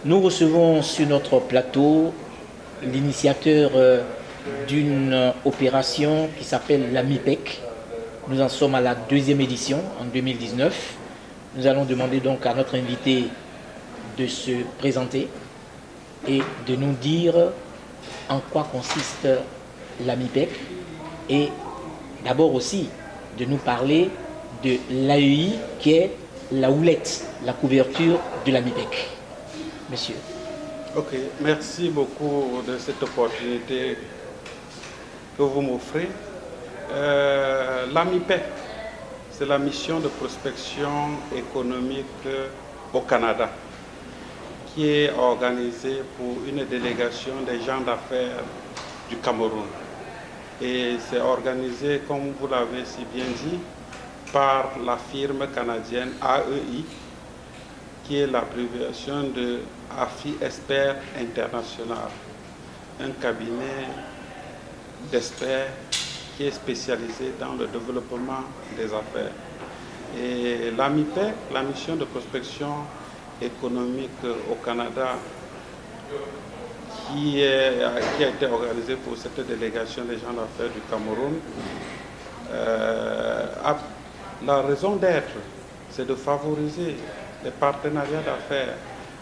Nous recevons sur notre plateau l'initiateur d'une opération qui s'appelle l'AMIPEC. Nous en sommes à la deuxième édition en 2019. Nous allons demander donc à notre invité de se présenter et de nous dire en quoi consiste l'AMIPEC et d'abord aussi de nous parler de l'AEI qui est la houlette, la couverture de l'AMIPEC. Monsieur. Ok, merci beaucoup de cette opportunité que vous m'offrez. L'AMIPEC, c'est la mission de prospection économique au Canada, qui est organisée pour une délégation des gens d'affaires du Cameroun. Et c'est organisé, comme vous l'avez si bien dit, par la firme canadienne AEI, qui est l'abréviation de AFI Expert International, un cabinet d'experts qui est spécialisé dans le développement des affaires. Et l'AMIPEC, la mission de prospection économique au Canada, qui a été organisée pour cette délégation des gens d'affaires du Cameroun, la raison d'être, c'est de favoriser les partenariats d'affaires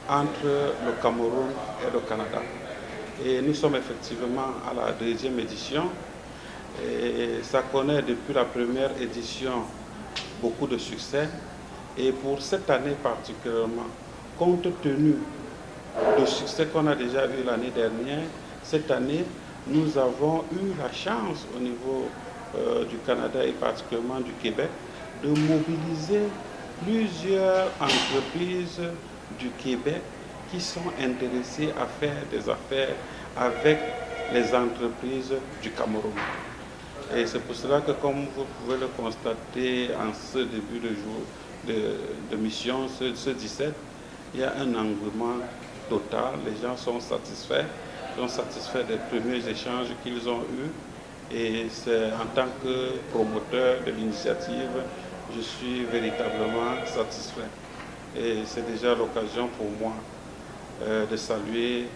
entre le Cameroun et le Canada. Et nous sommes effectivement à la deuxième édition. Et ça connaît depuis la première édition beaucoup de succès. Et pour cette année particulièrement, compte tenu du succès qu'on a déjà eu l'année dernière, cette année, nous avons eu la chance au niveau du Canada et particulièrement du Québec de mobiliser plusieurs entreprises du Québec qui sont intéressées à faire des affaires avec les entreprises du Cameroun. Et c'est pour cela que, comme vous pouvez le constater en ce début de jour de mission, ce 17, il y a un engouement total. Les gens sont satisfaits des premiers échanges qu'ils ont eus. Et c'est en tant que promoteur de l'initiative, je suis véritablement satisfait. Et c'est déjà l'occasion pour moi de saluer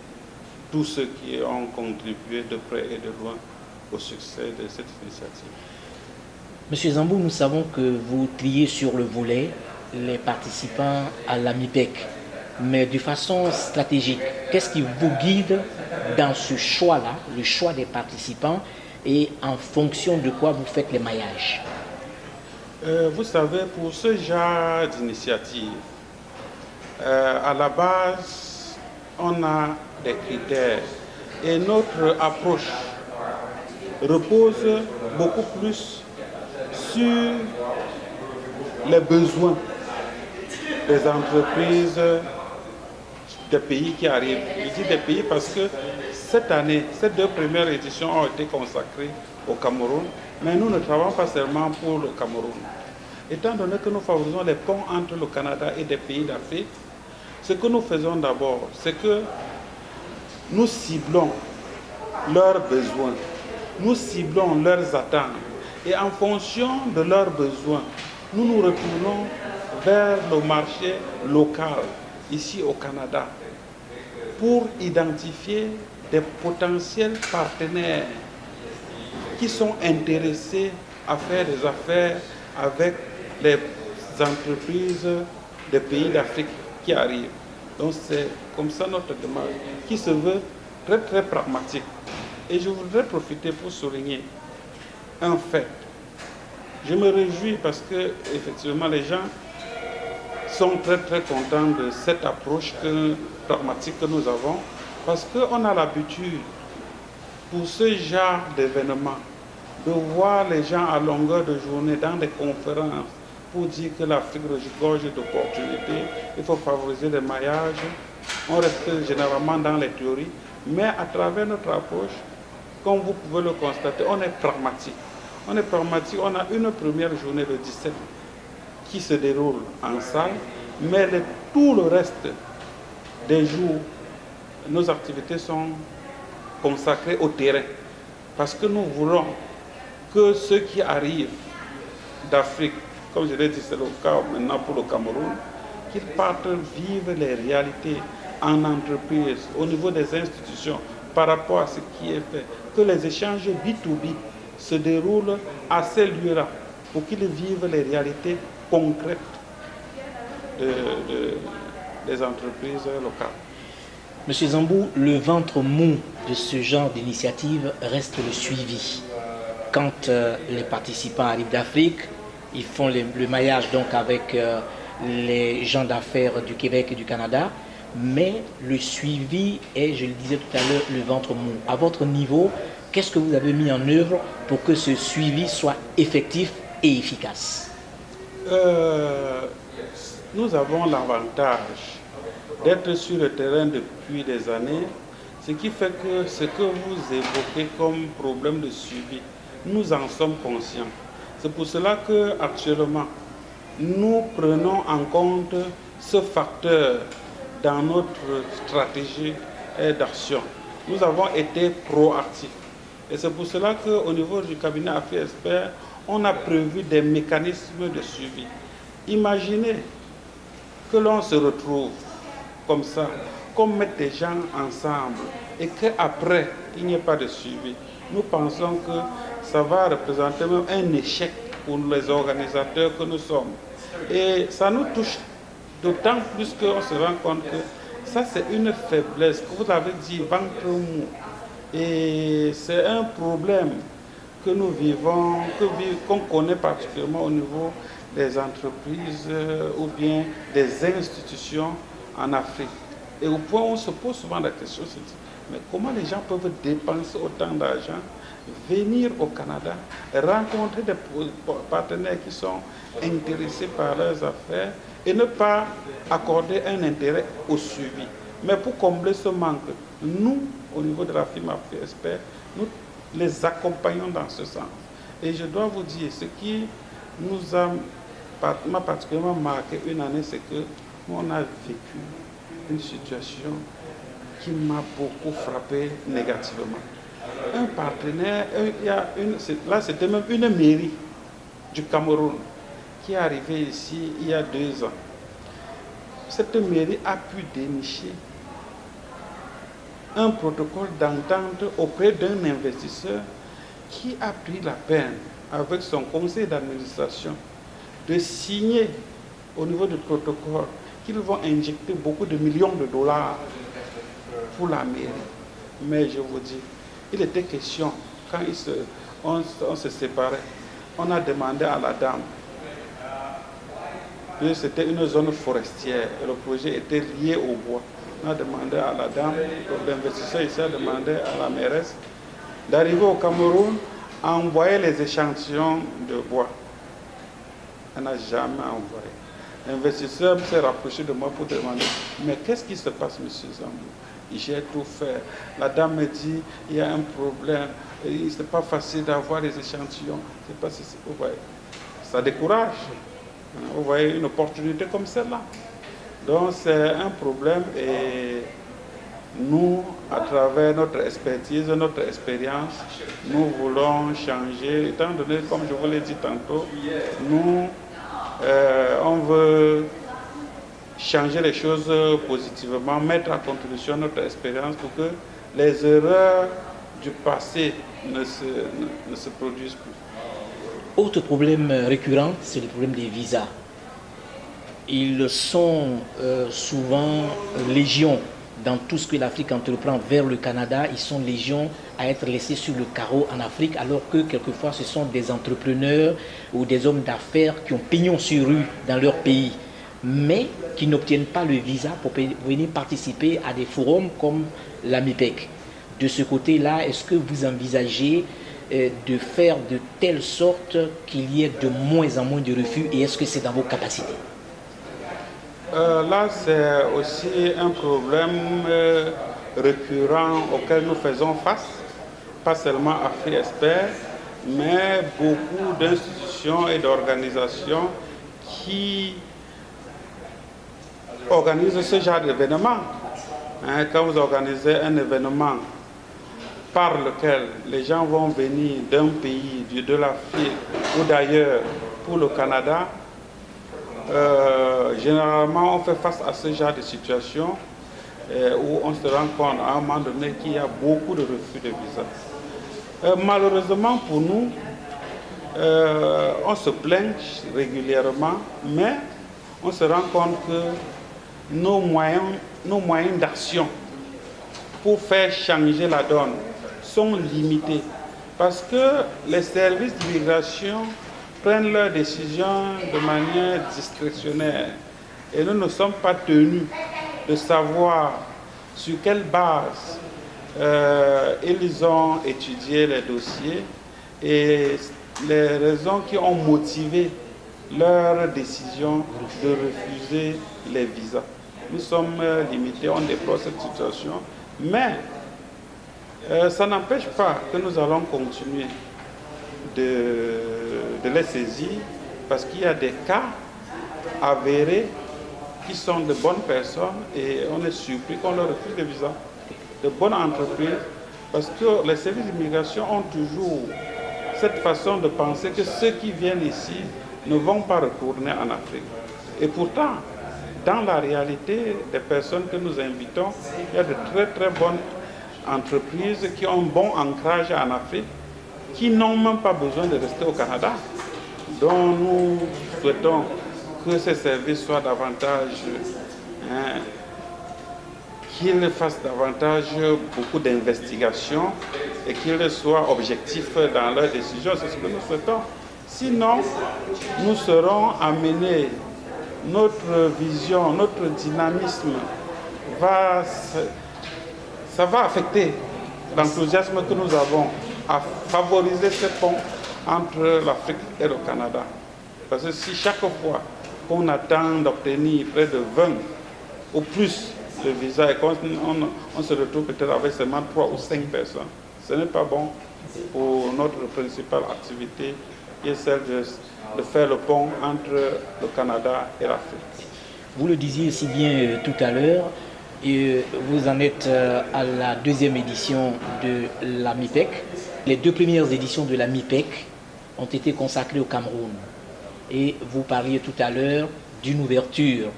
tous ceux qui ont contribué de près et de loin au succès de cette initiative. Monsieur Zambou, nous savons que vous triez sur le volet les participants à l'AMIPEC, mais de façon stratégique, qu'est-ce qui vous guide dans ce choix-là, le choix des participants, et en fonction de quoi vous faites les maillages? Vous savez, pour ce genre d'initiative, à la base, on a des critères et notre approche repose beaucoup plus sur les besoins des entreprises des pays qui arrivent. Je dis des pays parce que cette année, ces deux premières éditions ont été consacrées au Cameroun, mais nous ne travaillons pas seulement pour le Cameroun. Étant donné que nous favorisons les ponts entre le Canada et des pays d'Afrique, ce que nous faisons d'abord, c'est que nous ciblons leurs besoins, nous ciblons leurs attentes, et en fonction de leurs besoins, nous nous retournons vers le marché local, ici au Canada, pour identifier des potentiels partenaires qui sont intéressés à faire des affaires avec les entreprises des pays d'Afrique qui arrivent. Donc c'est comme ça notre démarche qui se veut très très pragmatique. Et je voudrais profiter pour souligner un fait. Je me réjouis parce que effectivement les gens sont très très contents de cette approche pragmatique que nous avons, parce qu'on a l'habitude pour ce genre d'événement de voir les gens à longueur de journée dans des conférences pour dire que l'Afrique regorge d'opportunités, il faut favoriser les maillages. On reste généralement dans les théories, mais à travers notre approche, comme vous pouvez le constater, on est pragmatique. On est pragmatique, on a une première journée le 17 qui se déroule en salle, mais tout le reste des jours, nos activités sont consacrées au terrain. Parce que nous voulons que ceux qui arrivent d'Afrique, comme je l'ai dit, c'est le cas maintenant pour le Cameroun, qu'ils partent vivre les réalités en entreprise, au niveau des institutions, par rapport à ce qui est fait, que les échanges B2B se déroulent à ces lieux-là pour qu'ils vivent les réalités concrètes des entreprises locales. Monsieur Zambou, le ventre mou de ce genre d'initiative reste le suivi. Quand les participants arrivent d'Afrique, ils font le maillage donc avec les gens d'affaires du Québec et du Canada, mais le suivi est, je le disais tout à l'heure, le ventre mou. À votre niveau, qu'est-ce que vous avez mis en œuvre pour que ce suivi soit effectif et efficace? Nous avons l'avantage d'être sur le terrain depuis des années, ce qui fait que ce que vous évoquez comme problème de suivi, nous en sommes conscients. C'est pour cela qu'actuellement, nous prenons en compte ce facteur dans notre stratégie d'action. Nous avons été proactifs. Et c'est pour cela qu'au niveau du cabinet Afrique Expert, on a prévu des mécanismes de suivi. Imaginez que l'on se retrouve comme ça, qu'on mette des gens ensemble et qu'après, il n'y ait pas de suivi. Nous pensons que ça va représenter même un échec pour les organisateurs que nous sommes. Et ça nous touche d'autant plus qu'on se rend compte que ça, c'est une faiblesse, que vous avez dit, ventre mou. Et c'est un problème que nous vivons, qu'on connaît particulièrement au niveau des entreprises ou bien des institutions en Afrique. Et au point où on se pose souvent la question, c'est mais comment les gens peuvent dépenser autant d'argent, venir au Canada, rencontrer des partenaires qui sont intéressés par leurs affaires et ne pas accorder un intérêt au suivi. Mais pour combler ce manque, nous, au niveau de la firme Afrique Expert, nous les accompagnons dans ce sens. Et je dois vous dire, ce qui m'a particulièrement marqué une année, c'est que nous, on a vécu une situation qui m'a beaucoup frappé négativement. Un partenaire, là c'était même une mairie du Cameroun qui est arrivée ici il y a 2 ans. Cette mairie a pu dénicher un protocole d'entente auprès d'un investisseur qui a pris la peine, avec son conseil d'administration, de signer au niveau du protocole qu'ils vont injecter beaucoup de millions de dollars pour la mairie. Mais je vous dis, il était question, quand on se séparait, on a demandé à la dame, c'était une zone forestière et le projet était lié au bois. On a demandé à la dame, l'investisseur ici a demandé à la mairesse d'arriver au Cameroun à envoyer les échantillons de bois. Elle n'a jamais envoyé. L'investisseur s'est rapproché de moi pour demander mais qu'est-ce qui se passe, monsieur Zambou? J'ai tout fait. La dame me dit il y a un problème, ce n'est pas facile d'avoir les échantillons. C'est pas si vous voyez. Ça décourage. Vous voyez une opportunité comme celle-là. Donc c'est un problème et nous, à travers notre expertise, notre expérience, nous voulons changer. Étant donné, comme je vous l'ai dit tantôt, nous, on veut changer les choses positivement, mettre à contribution notre expérience pour que les erreurs du passé ne se produisent plus. Autre problème récurrent, c'est le problème des visas. Ils sont souvent légion dans tout ce que l'Afrique entreprend vers le Canada. Ils sont légion à être laissés sur le carreau en Afrique, alors que quelquefois ce sont des entrepreneurs ou des hommes d'affaires qui ont pignon sur rue dans leur pays, mais qui n'obtiennent pas le visa pour venir participer à des forums comme l'AMIPEC. De ce côté-là, est-ce que vous envisagez de faire de telle sorte qu'il y ait de moins en moins de refus et est-ce que c'est dans vos capacités? Là, c'est aussi un problème récurrent auquel nous faisons face, pas seulement Afrique Expert, mais beaucoup d'institutions et d'organisations qui organisent ce genre d'événement. Quand vous organisez un événement par lequel les gens vont venir d'un pays, de l'Afrique ou d'ailleurs pour le Canada, généralement on fait face à ce genre de situation où on se rend compte à un moment donné qu'il y a beaucoup de refus de visa. Malheureusement pour nous, on se plaint régulièrement, mais on se rend compte que nos moyens d'action pour faire changer la donne sont limités parce que les services d'immigration prennent leurs décisions de manière discrétionnaire et nous ne sommes pas tenus de savoir sur quelle base ils ont étudié les dossiers et les raisons qui ont motivé leur décision de refuser les visas. Nous sommes limités, on déplore cette situation, mais ça n'empêche pas que nous allons continuer de les saisir parce qu'il y a des cas avérés qui sont de bonnes personnes et on est surpris qu'on leur refuse des visas. De bonnes entreprises, parce que les services d'immigration ont toujours cette façon de penser que ceux qui viennent ici ne vont pas retourner en Afrique. Et pourtant, dans la réalité des personnes que nous invitons, il y a de très très bonnes entreprises qui ont un bon ancrage en Afrique, qui n'ont même pas besoin de rester au Canada. Donc nous souhaitons que ces services soient davantage, qu'ils fassent davantage beaucoup d'investigations et qu'ils soient objectifs dans leurs décisions. C'est ce que nous souhaitons. Sinon, nous serons amenés, notre vision, notre dynamisme, ça va affecter l'enthousiasme que nous avons à favoriser ce pont entre l'Afrique et le Canada. Parce que si chaque fois qu'on attend d'obtenir près de 20 ou plus de visas et qu'on se retrouve peut-être avec seulement 3 ou 5 personnes, ce n'est pas bon pour notre principale activité qui est celle de faire le pont entre le Canada et l'Afrique. Vous le disiez si bien tout à l'heure, et vous en êtes à la deuxième édition de la MIPEC. Les deux premières éditions de la MIPEC ont été consacrées au Cameroun. Et vous parliez tout à l'heure d'une ouverture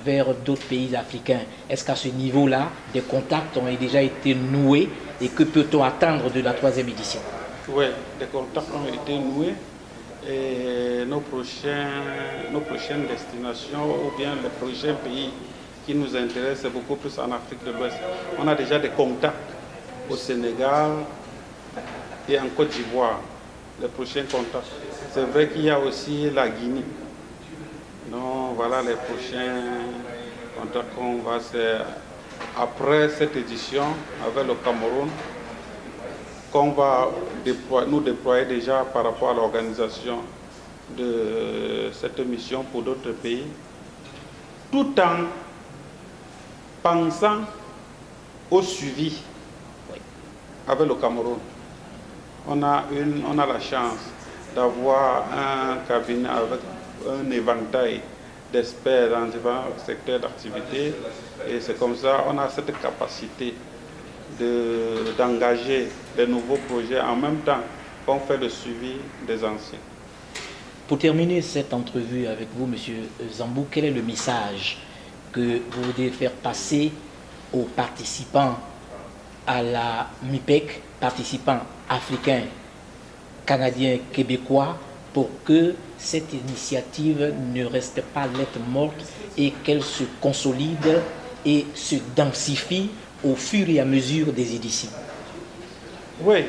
vers d'autres pays africains. Est-ce qu'à ce niveau-là, des contacts ont déjà été noués et que peut-on attendre de la troisième édition? Oui, des contacts ont été noués et nos prochaines destinations ou bien les prochains pays qui nous intéressent, c'est beaucoup plus en Afrique de l'Ouest. On a déjà des contacts au Sénégal et en Côte d'Ivoire, les prochains contacts. C'est vrai qu'il y a aussi la Guinée. Donc voilà les prochains contacts qu'on va faire après cette édition avec le Cameroun, qu'on va nous déployer déjà par rapport à l'organisation de cette mission pour d'autres pays, tout en pensant au suivi avec le Cameroun. On a la chance d'avoir un cabinet avec un éventail d'experts dans différents secteurs d'activité et c'est comme ça on a cette capacité d'engager des nouveaux projets en même temps qu'on fait le suivi des anciens. Pour terminer cette entrevue avec vous, M. Zambou, quel est le message que vous voulez faire passer aux participants à la MIPEC, participants africains, canadiens, québécois, pour que cette initiative ne reste pas lettre morte et qu'elle se consolide et se densifie au fur et à mesure des éditions? Oui,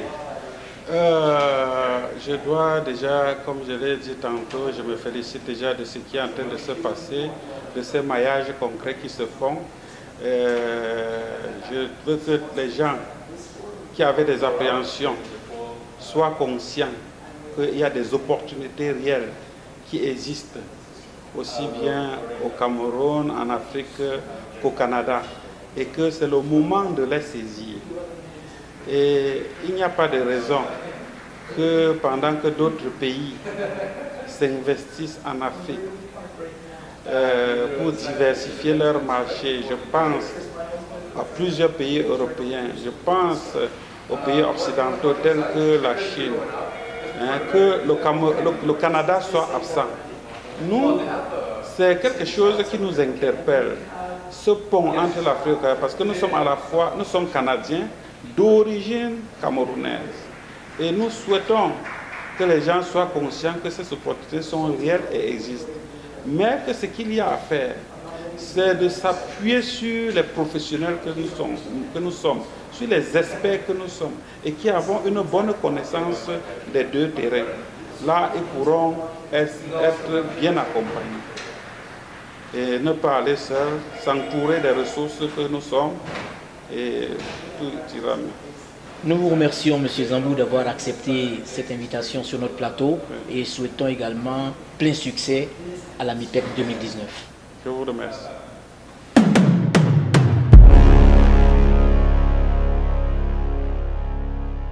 je dois déjà, comme je l'ai dit tantôt, je me félicite déjà de ce qui est en train de se passer, de ces maillages concrets qui se font. Je veux que les gens qui avaient des appréhensions soient conscients qu'il y a des opportunités réelles qui existent aussi bien au Cameroun, en Afrique qu'au Canada et que c'est le moment de les saisir. Et il n'y a pas de raison que pendant que d'autres pays s'investissent en Afrique pour diversifier leur marché, je pense à plusieurs pays européens, je pense aux pays occidentaux tels que la Chine, que le Canada soit absent. Nous, c'est quelque chose qui nous interpelle. ce pont entre l'Afrique, parce que nous sommes à la fois, nous sommes Canadiens d'origine camerounaise. Et nous souhaitons que les gens soient conscients que ces opportunités sont réelles et existent. Mais que ce qu'il y a à faire, c'est de s'appuyer sur les professionnels que nous sommes, sur les experts que nous sommes, et qui avons une bonne connaissance des deux terrains. Là, ils pourront être bien accompagnés. Et ne pas aller seul, s'entourer des ressources que nous sommes, et tout ira mieux. Nous vous remercions, M. Zambou, d'avoir accepté cette invitation sur notre plateau et souhaitons également plein succès à la MIPEC 2019. Je vous remercie.